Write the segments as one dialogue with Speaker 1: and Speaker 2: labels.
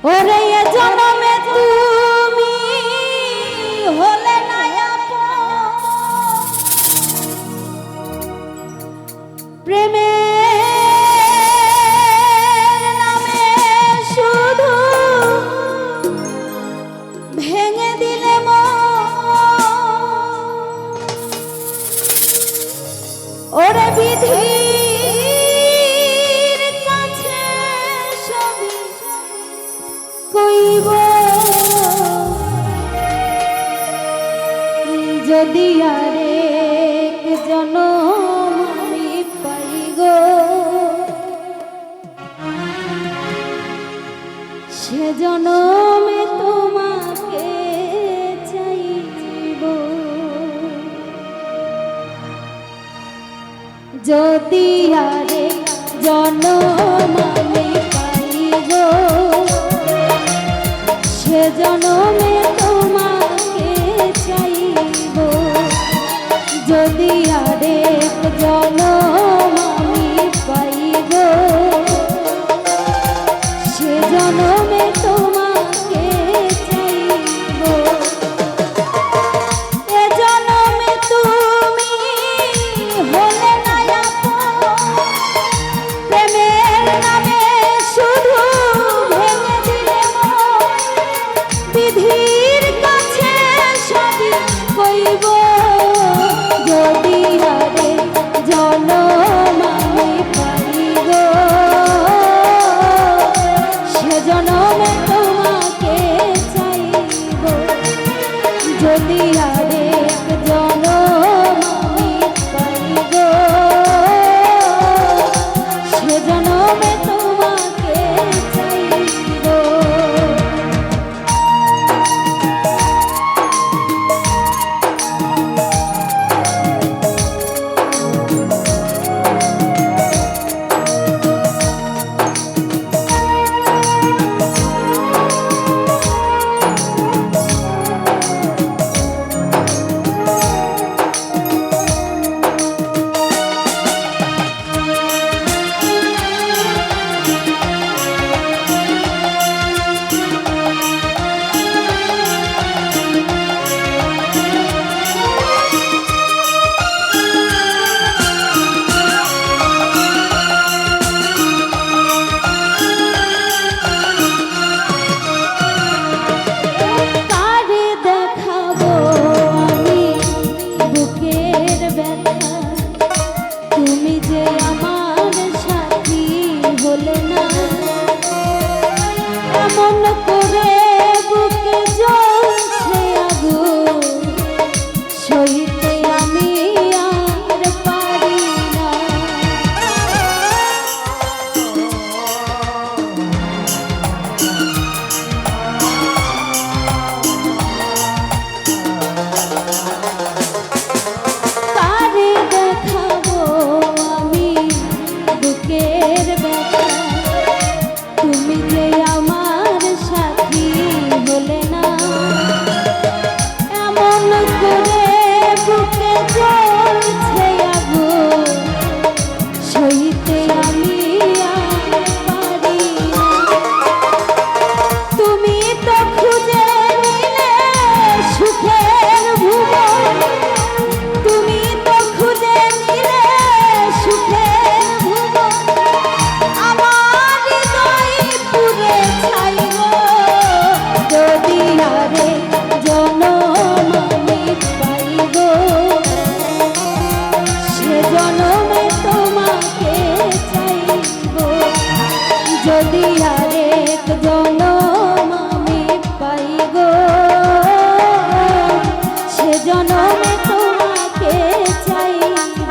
Speaker 1: ওরে এ জনমে তুমি হলে না আপন, প্রেমের নামে শুধু ভেঙে দিলে মন। ওরে বিধির কাছে সবই কইব, যদি আরেক জনম আমি পাই গো, সে জনমে তোমাকে চাইব। যদি আরেক জনম আমি পাই গো, সে জনমে তোমাকে চাইব। যদি আরেক জনম আমি পাই গো, সে জনমে তোমাকে চাইব। এ জনমে তুমি হলে না আপন, প্রেমের নামে শুধু ভেঙে দিলে মন। বিধির কাছে সবই কইব, যদি আরেক জনম আমি পাই গো, সে জনমে তোমাকে চাইব। যদি আরেক জনম আমি পাই গো, সে জনমে তোমাকে চাইব। যদি আরেক জনম আমি পাই গো, সে জনমে তোমাকে চাইব।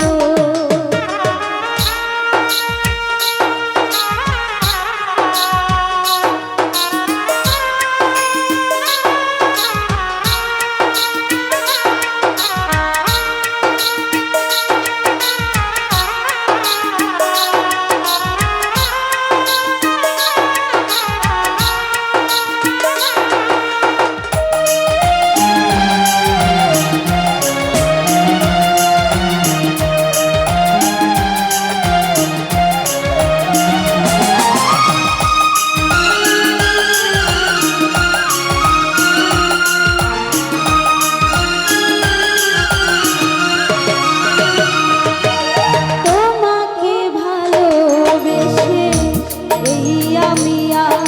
Speaker 1: আমি আর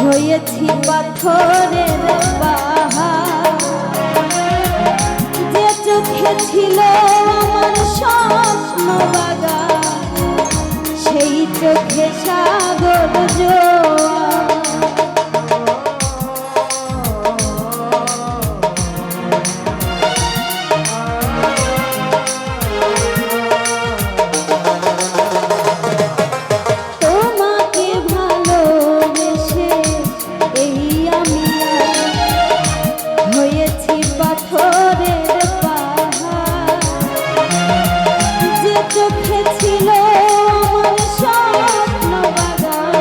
Speaker 1: হয়েছি পাথরের পাহাড়। যে চোখে ছিল আমার স্বপ্ন বাগান, সেই চোখে সাগর জোয়ার। তোমাকে ভালোবেসে এই আমি হয়েছি পাথরের পাহাড়। যে চোখে ছিল আমার স্বপ্ন বাগান,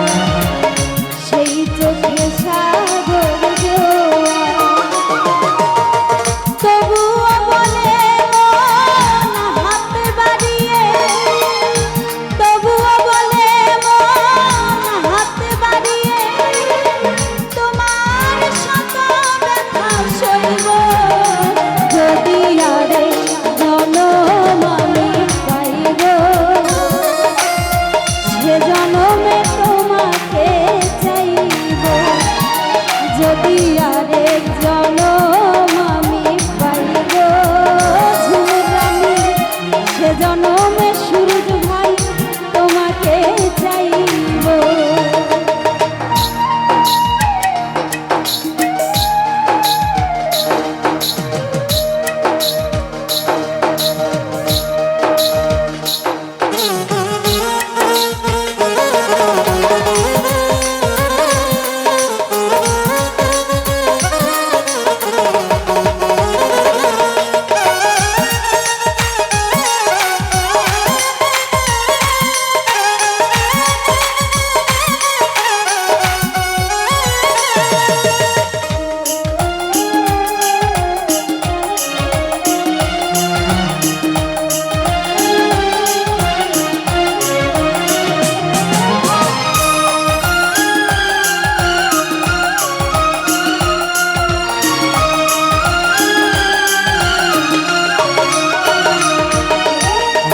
Speaker 1: সেই চোখে সাগর জোয়ার। তবুও বলে মন হাত বাড়িয়ে, তবুও বলে মন হাত বাড়িয়ে, তোমার শত ব্যথা সইব যদি আরে জনম আমি পাইব। সে জনমে তোমাকে চাইব যদি আরেক জনম আমি পাইব। ঝুমুরানি সে জনমে সূরজ ভাই তোমাকে চাইব।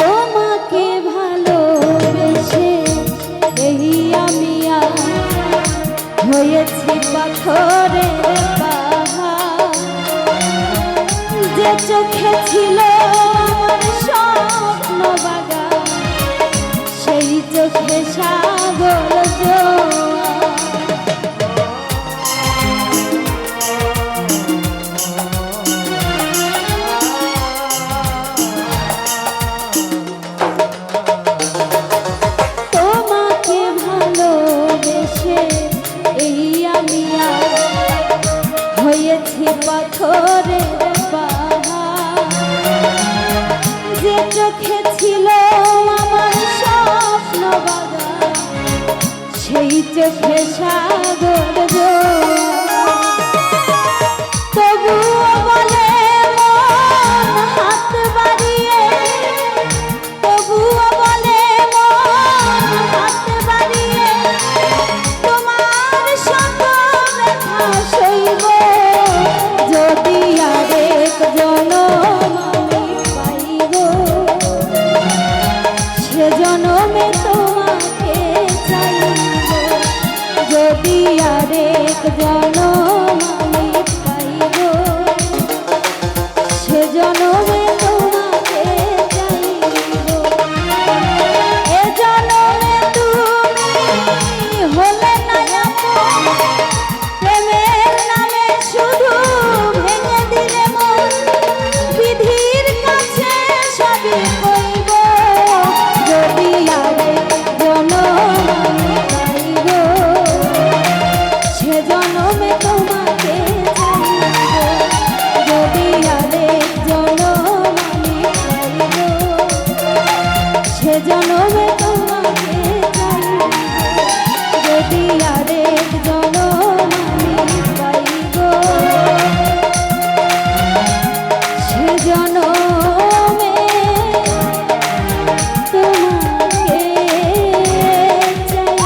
Speaker 1: তোমাকে ভালোবেসে এই আমি হয়েছি পাথরের পাহাড়। যে চোখে ছিল আমার স্বপ্ন বাগান, সেই চোখে সাগর জোয়ার। তোমাকে ভালোবেসে এই আমি হয়েছি পাথরের পাহাড়। যে চোখে ছিল আমার স্বপ্ন বাগান, সেই চোখে সাগর জোয়ার। তবুও বলে মন হাত বাড়িয়ে, তবুও বলে মন হাত বাড়িয়ে, তোমার শত ব্যথা সইব যদি আরেক জনম আমি পাইব। সে জনমে তোমাকে চাইব যদি আরেক জনম আমি পাইব। সে জনমে তোমাকে চাইব। এ জনমে তুমি হলে না আপন, প্রেমের নামে শুধু ভেঙে দিলে মন। বিধির কাছে সবই কইব যদি আরেক জনম আমি পাইব। সে জনমে তোমাকে চাইব যদি আরেক জনম আমি পাইব। সে জনমে তোমাকে চাইব যদি আরেক জনম আমি পাইব। সে জনমে তোমাকে চাইব।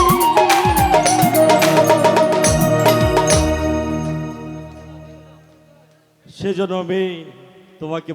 Speaker 2: সেজন্য আমি তোমাকে